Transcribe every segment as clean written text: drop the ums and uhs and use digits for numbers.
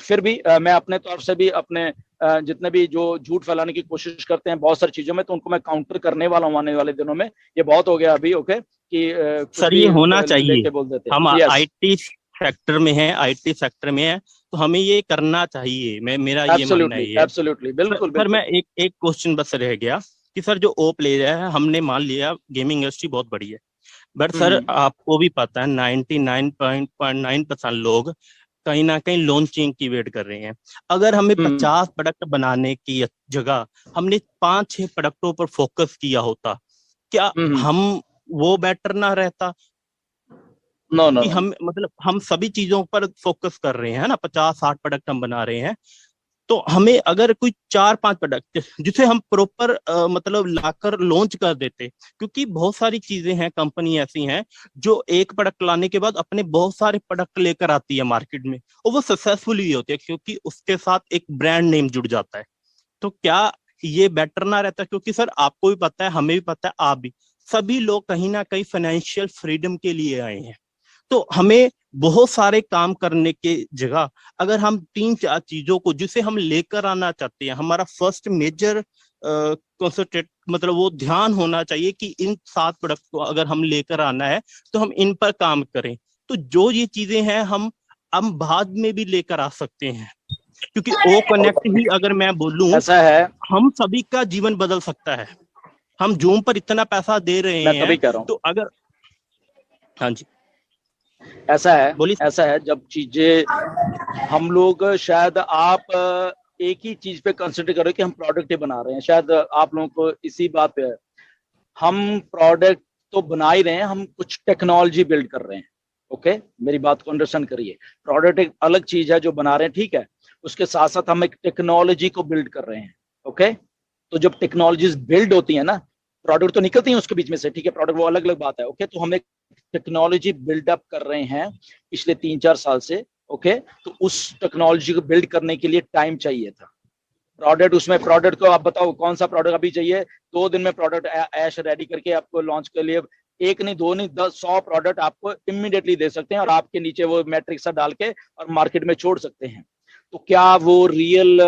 फिर भी मैं अपने तौर से भी अपने जितने भी जो झूठ फैलाने की कोशिश करते हैं बहुत सारी चीजों में, तो उनको मैं काउंटर करने वाला हूँ आने वाले दिनों में। ये बहुत हो गया अभी, ओके, कि कुछ सर भी ये होना चाहिए। लेके बोल देते हैं। हम यस, आईटी सेक्टर में हैं, आईटी सेक्टर में है, तो हमें ये करना चाहिए। मेरा ये मानना एब्सोल्युटली ये है। एब्सोल्युटली, सर बिल्कुल सर मैं बिल्कुल। एक एक क्वेश्चन बस रह गया कि सर जो ओ प्लेयर है, हमने मान लिया गेमिंग इंडस्ट्री बहुत बड़ी है, बट सर हम्म आपको भी पता है 99.9% लोग कहीं ना कहीं लॉन्चिंग की वेट कर रहे हैं। अगर हमें हम्म 50 प्रोडक्ट बनाने की जगह हमने 5-6 प्रोडक्टों पर फोकस किया होता, क्या हम्म। हम वो बेटर ना रहता? नो नो कि नो। हम मतलब हम सभी चीजों पर फोकस कर रहे हैं ना, 50-60 प्रोडक्ट हम बना रहे हैं, तो हमें अगर कोई 4-5 प्रोडक्ट जिसे हम प्रॉपर मतलब लाकर लॉन्च कर देते। क्योंकि बहुत सारी चीजें हैं, कंपनी ऐसी हैं जो एक प्रोडक्ट लाने के बाद अपने बहुत सारे प्रोडक्ट लेकर आती है मार्केट में, और वो सक्सेसफुल भी होती है क्योंकि उसके साथ एक ब्रांड नेम जुड़ जाता है। तो क्या ये बेटर ना रहता? क्योंकि सर आपको भी पता है, हमें भी पता है, आप भी, सभी लोग कहीं ना कहीं फाइनेंशियल फ्रीडम के लिए आए हैं। तो हमें बहुत सारे काम करने के जगह अगर हम 3-4 चीजों को जिसे हम लेकर आना चाहते हैं, हमारा फर्स्ट मेजर कॉन्सेंट्रेट मतलब वो ध्यान होना चाहिए कि इन 7 प्रोडक्ट को अगर हम लेकर आना है तो हम इन पर काम करें। तो जो ये चीजें हैं हम बाद में भी लेकर आ सकते हैं, क्योंकि ओ कनेक्ट ही अगर मैं बोलूं, ऐसा है, हम सभी का जीवन बदल सकता है। हम जूम पर इतना पैसा दे रहे मैं हैं, तभी कह रहा हूँ। तो अगर, हाँ जी, ऐसा है, बोलिए सर। ऐसा है, जब चीजें हम लोग शायद आप एक ही चीज पे कंसिडर करो कि हम प्रोडक्ट ही बना रहे हैं, शायद आप लोगों को इसी बात पे है। हम प्रोडक्ट तो बना ही रहे हैं, हम कुछ टेक्नोलॉजी बिल्ड कर रहे हैं। ओके, मेरी बात को अंडरस्टैंड करिए। प्रोडक्ट एक अलग चीज है जो बना रहे हैं, ठीक है, उसके साथ साथ हम एक टेक्नोलॉजी को बिल्ड कर रहे हैं। ओके, तो जब टेक्नोलॉजीज बिल्ड होती है ना, प्रोडक्ट तो निकलती है उसके बीच में से, ठीक है, प्रोडक्ट वो अलग अलग बात है। ओके, तो हम एक टेक्नोलॉजी बिल्डअप कर रहे हैं पिछले 3-4 साल से। ओके, तो उस टेक्नोलॉजी को बिल्ड करने के लिए टाइम चाहिए था। प्रोडक्ट, उसमें प्रोडक्ट को आप बताओ कौन सा प्रोडक्ट अभी चाहिए, 2 दिन में प्रोडक्ट ऐश रेडी करके आपको लॉन्च के लिए एक नहीं, दो नहीं, 10, 100 प्रोडक्ट आपको इमीडिएटली दे सकते हैं, और आपके नीचे वो मैट्रिक्स डाल के और मार्केट में छोड़ सकते हैं। तो क्या वो रियल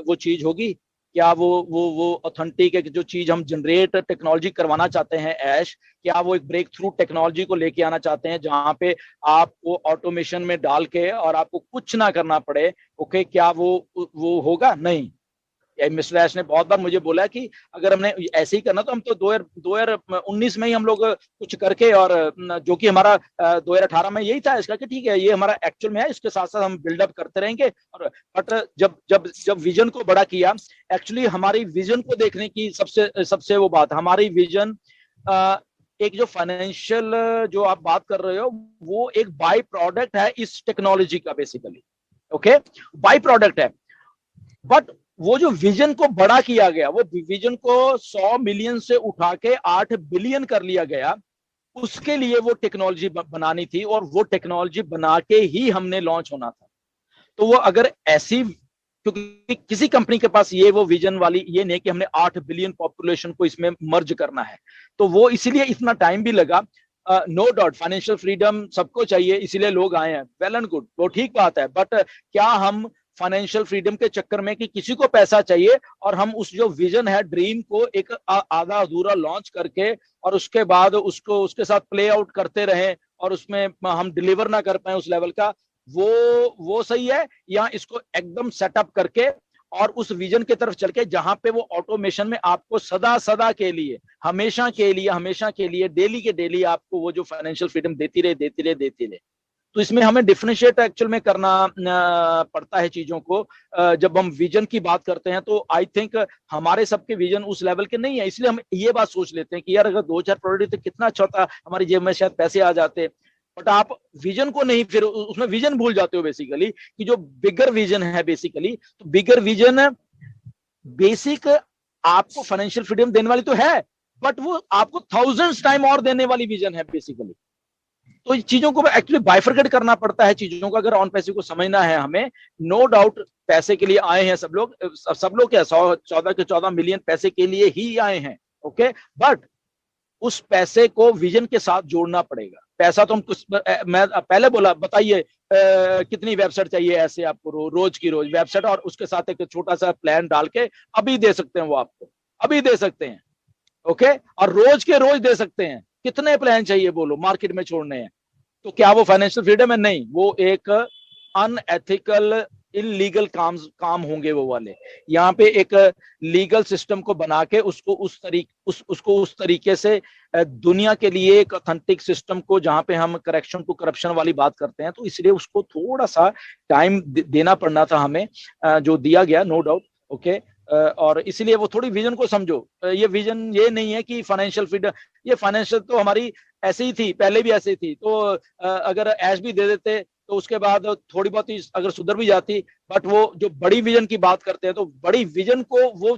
वो चीज होगी? क्या वो ऑथेंटिक है कि जो चीज हम जनरेट टेक्नोलॉजी करवाना चाहते हैं ऐश, क्या वो एक ब्रेक थ्रू टेक्नोलॉजी को लेके आना चाहते हैं जहां पे आपको ऑटोमेशन में डाल के और आपको कुछ ना करना पड़े? ओके, क्या वो होगा? नहीं। मिस्टर ऐश ने बहुत बार मुझे बोला कि अगर हमने ऐसे ही करना तो हम तो 2019 में ही हम लोग कुछ करके, और जो कि हमारा 2018 में यही था इसका कि ठीक है ये हमारा एक्चुअल में है, इसके साथ साथ हम बिल्डअप करते रहेंगे। और बट जब जब जब विजन को बड़ा किया, एक्चुअली हमारी विजन को देखने की सबसे सबसे वो बात, हमारी विजन एक जो फाइनेंशियल जो आप बात कर रहे हो, वो एक बाई प्रोडक्ट है इस टेक्नोलॉजी का बेसिकली। ओके, बाई प्रोडक्ट है। बट वो जो विजन को बड़ा किया गया, वो विजन को 100 मिलियन से उठा के 8 बिलियन कर लिया गया, उसके लिए वो टेक्नोलॉजी बनानी थी, और वो टेक्नोलॉजी बना के ही हमने लॉन्च होना था। तो वो अगर ऐसी, क्योंकि किसी कंपनी के पास ये वो विजन वाली ये नहीं कि हमने 8 बिलियन पॉपुलेशन को इसमें मर्ज करना है, तो वो इसीलिए इतना टाइम भी लगा। नो डाउट फाइनेंशियल फ्रीडम सबको चाहिए, इसीलिए लोग आए हैं, वेल एंड गुड, वो ठीक बात है। बट क्या हम फाइनेंशियल फ्रीडम के चक्कर में कि किसी को पैसा चाहिए और हम उस जो विजन है, ड्रीम को एक आधा अधूरा लॉन्च करके और उसके बाद उसको उसके साथ प्ले आउट करते रहे और उसमें हम डिलीवर ना कर पाए उस लेवल का, वो सही है? या इसको एकदम सेटअप करके और उस विजन की तरफ चल के जहां पे वो ऑटोमेशन में आपको सदा सदा के लिए, हमेशा के लिए डेली के डेली आपको वो जो फाइनेंशियल फ्रीडम देती रहे देती रहे देती रहे। तो इसमें हमें डिफरेंशिएट एक्चुअल में करना पड़ता है चीजों को। जब हम विजन की बात करते हैं तो आई थिंक हमारे सबके विजन उस लेवल के नहीं है, इसलिए हम ये बात सोच लेते हैं कि यार अगर 2-4 प्रोडक्ट तो कितना अच्छा होता, हमारी जेब में शायद पैसे आ जाते। बट आप विजन को नहीं, फिर उसमें विजन भूल जाते हो बेसिकली, कि जो बिगर विजन है बेसिकली, तो बिगर विजन बेसिक आपको फाइनेंशियल फ्रीडम देने वाली तो है, बट वो आपको थाउजेंड्स टाइम और देने वाली विजन है बेसिकली। तो चीजों को एक्चुअली बाइफरकेट करना पड़ता है चीजों को, अगर ऑन पैसे को समझना है हमें। नो डाउट पैसे के लिए आए हैं सब लोग क्या 114 के 14 मिलियन पैसे के लिए ही आए हैं। ओके, बट उस पैसे को विजन के साथ जोड़ना पड़ेगा। पैसा तो हम कुछ, मैं पहले बोला, बताइए कितनी वेबसाइट चाहिए ऐसे आपको, रोज की रोज वेबसाइट, और उसके साथ एक छोटा सा प्लान डाल के अभी दे सकते हैं, वो आपको अभी दे सकते हैं। ओके, और रोज के रोज दे सकते हैं। कितने प्लान चाहिए बोलो, मार्केट में छोड़ने हैं। तो क्या वो फाइनेंशियल फ्रीडम है? नहीं, वो एक अनएथिकल इलीगल काम होंगे वो वाले। यहाँ पे एक लीगल सिस्टम को बना के उसको उसको उस तरीके से दुनिया के लिए एक ऑथेंटिक सिस्टम को, जहां पे हम करेक्शन टू करप्शन वाली बात करते हैं, तो इसलिए उसको थोड़ा सा टाइम देना पड़ना था हमें, जो दिया गया, नो डाउट। ओके, और इसलिए वो थोड़ी विजन को समझो। ये विजन ये नहीं है कि फाइनेंशियल फ्रीडम, ये फाइनेंशियल तो हमारी ऐसे ही थी, पहले भी ऐसे ही थी। तो अगर ऐश भी दे देते तो उसके बाद थोड़ी बहुत ही अगर सुधर भी जाती, बट वो जो बड़ी विजन की बात करते हैं, तो बड़ी विजन को वो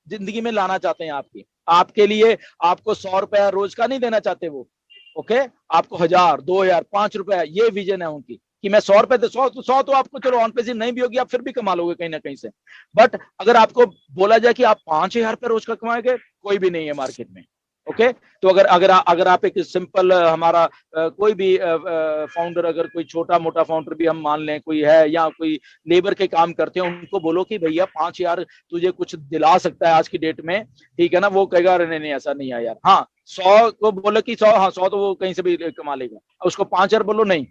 जिंदगी में लाना चाहते हैं आपकी, आपके लिए। आपको 100 रुपया रोज का नहीं देना चाहते वो। ओके, आपको 1000, 2000, 5 रुपया, ये विजन है उनकी, कि मैं 100 रुपए दे, 100 तो आपको चलो ऑन पेसिव नहीं भी होगी, आप फिर भी कमा लोगे कहीं ना कहीं से। बट अगर आपको बोला जाए कि आप 5000 रुपये रोज का कमाएंगे, कोई भी नहीं है मार्केट में। ओके, तो अगर आप एक सिंपल हमारा कोई भी फाउंडर, अगर कोई छोटा मोटा फाउंडर भी हम मान लें कोई है, या कोई लेबर के काम करते हैं, उनको बोलो कि भैया 5000 तुझे कुछ दिला सकता है आज की डेट में, ठीक है ना, वो कहेगा अरे नहीं नहीं ऐसा नहीं है यार। हाँ, 100 को बोलो कि 100, हाँ 100 तो वो कहीं से भी कमा लेगा, उसको 5000 बोलो नहीं।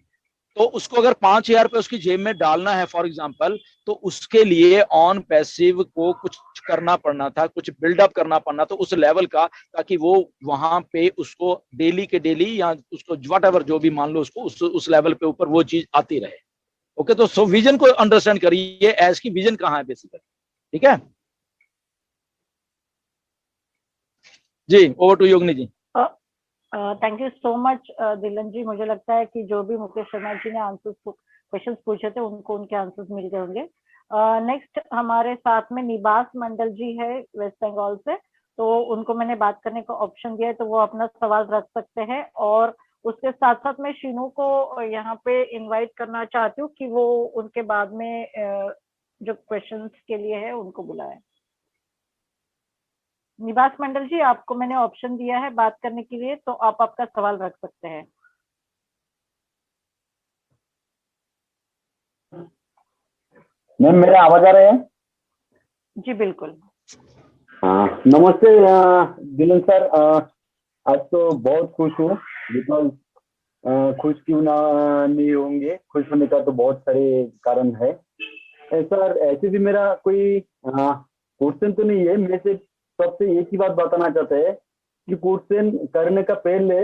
तो उसको अगर 5000 रुपये उसकी जेब में डालना है फॉर एग्जाम्पल, तो उसके लिए ऑन पैसिव को कुछ करना पड़ना था, कुछ बिल्डअप करना पड़ना था उस लेवल का, ताकि वो वहां पे उसको डेली के डेली, या उसको वट एवर जो भी मान लो, उसको उस लेवल पे ऊपर वो चीज आती रहे। ओके, तो सो विजन को अंडरस्टैंड करिए, एज की विजन कहाँ है बेसिकली। ठीक है जी, over to Yogini ji. Thank you so much Dilan ji. मुझे लगता है कि जो भी मुकेश शर्मा जी ने आंसर्स क्वेश्चंस पूछे थे, उनको उनके आंसर्स मिल गए होंगे। नेक्स्ट हमारे साथ में निबास मंडल जी है वेस्ट बंगाल से, तो उनको मैंने बात करने का ऑप्शन दिया है, तो वो अपना सवाल रख सकते हैं। और उसके साथ साथ मैं शीनू को यहाँ पे इनवाइट करना चाहती हूँ कि वो उनके बाद में जो क्वेश्चंस के लिए है उनको बुलाए। निवास मंडल जी, आपको मैंने ऑप्शन दिया है बात करने के लिए, तो आप आपका सवाल रख सकते हैं। मैम, मेरा आवाज आ रहा है? जी बिल्कुल। हाँ, नमस्ते दिलन सर। आज तो बहुत खुश हूँ, बिकॉज खुश क्यों ना नहीं होंगे, खुश होने का तो बहुत सारे कारण है। सर, ऐसे भी मेरा कोई क्वेश्चन तो नहीं है, मैं सिर्फ सबसे एक ही बात बताना चाहते हैं कि क्वेश्चन करने का पहले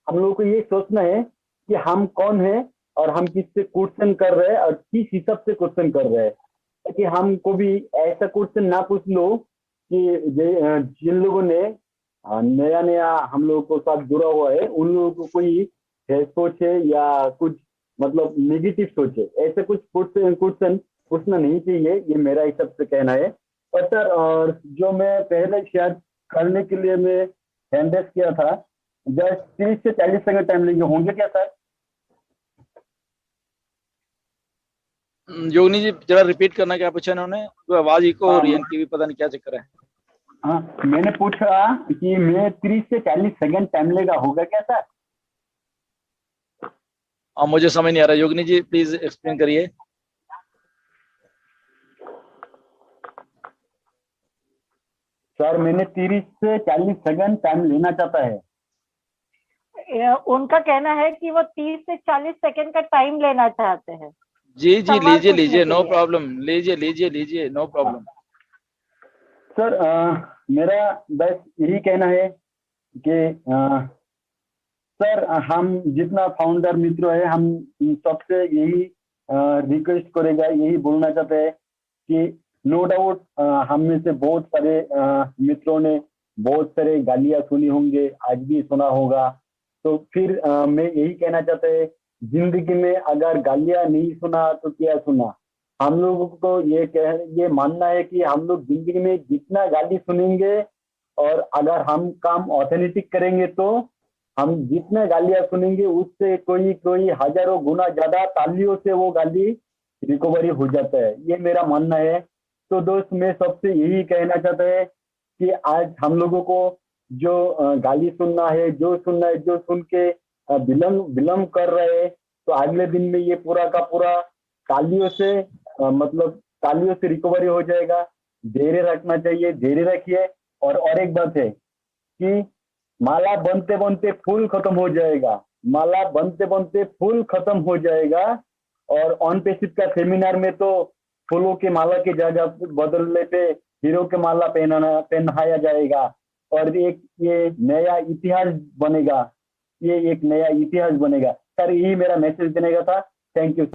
हम लोगों को ये सोचना है कि हम कौन है और हम किससे क्वेश्चन कर रहे हैं और किस हिसाब से क्वेश्चन कर रहे हैं, ताकि हमको भी ऐसा क्वेश्चन ना पूछ लो कि जिन लोगों ने नया नया हम लोगों को साथ जुड़ा हुआ है, उन लोगों को कोई सोच है या कुछ मतलब नेगेटिव सोच है, ऐसे कुछ क्वेश्चन पूछना नहीं चाहिए, ये मेरा हिसाब से कहना है। और सर, और जो मैं पहले शेयर करने के लिए मैं हैंड रेस किया था, जस्ट 30 से 40 सेकंड टाइम लेंगे, होंगे क्या सर? योगिनी जी जरा रिपीट करना, क्या पूछा इन्होंने, तो आवाज इको हो रही है इनकी भी, पता नहीं क्या चक्कर है। हाँ, मैंने पूछा कि मैं 30 से 40 सेकंड टाइम लेगा, होगा क्या सर? मुझे समझ नहीं आ रहा, योगिनी जी प्लीज एक्सप्लेन करिए। सर, मैंने 30 से 40 सेकंड टाइम लेना चाहता है। उनका कहना है कि वो 30 से 40 सेकंड का टाइम लेना चाहते हैं। जी जी, लीजिए लीजिए, नो प्रॉब्लम, लीजिए लीजिए लीजिए, नो प्रॉब्लम। सर, मेरा बस यही कहना है कि सर, हम जितना फाउंडर मित्र है, हम सबसे यही रिक्वेस्ट करेगा, यही बोलना चाहते हैं कि नो डाउट हम में से बहुत सारे मित्रों ने बहुत सारे गालियां सुनी होंगे, आज भी सुना होगा। तो फिर मैं यही कहना चाहता है, जिंदगी में अगर गालियां नहीं सुना तो क्या सुना। हम लोगों को ये मानना है कि हम लोग जिंदगी में जितना गाली सुनेंगे और अगर हम काम ऑथेंटिक करेंगे, तो हम जितना गालियां सुनेंगे उससे कोई हजारों गुना ज्यादा तालियों से वो गाली रिकवरी हो जाता है, ये मेरा मानना है। तो दोस्त, मैं सबसे यही कहना चाहता है कि आज हम लोगों को जो गाली सुनना है, जो सुनना है, जो सुन के विलम्ब कर रहे हैं तो अगले दिन में ये पूरा का पूरा तालियों से मतलब तालियों से रिकवरी हो जाएगा। धैर्य रखना चाहिए, धैर्य रखिए। और एक बात है कि माला बनते बनते फूल खत्म हो जाएगा, माला बनते बनते फूल खत्म हो जाएगा। और ऑन पेसिव का सेमिनार में तो फूलों के माला की जगह बदलने पे हीरो के माला पहनाया जाएगा और एक ये नया इतिहास बनेगा, ये एक नया इतिहास बनेगा। सर यही मेरा मैसेज देने का था। Thank you.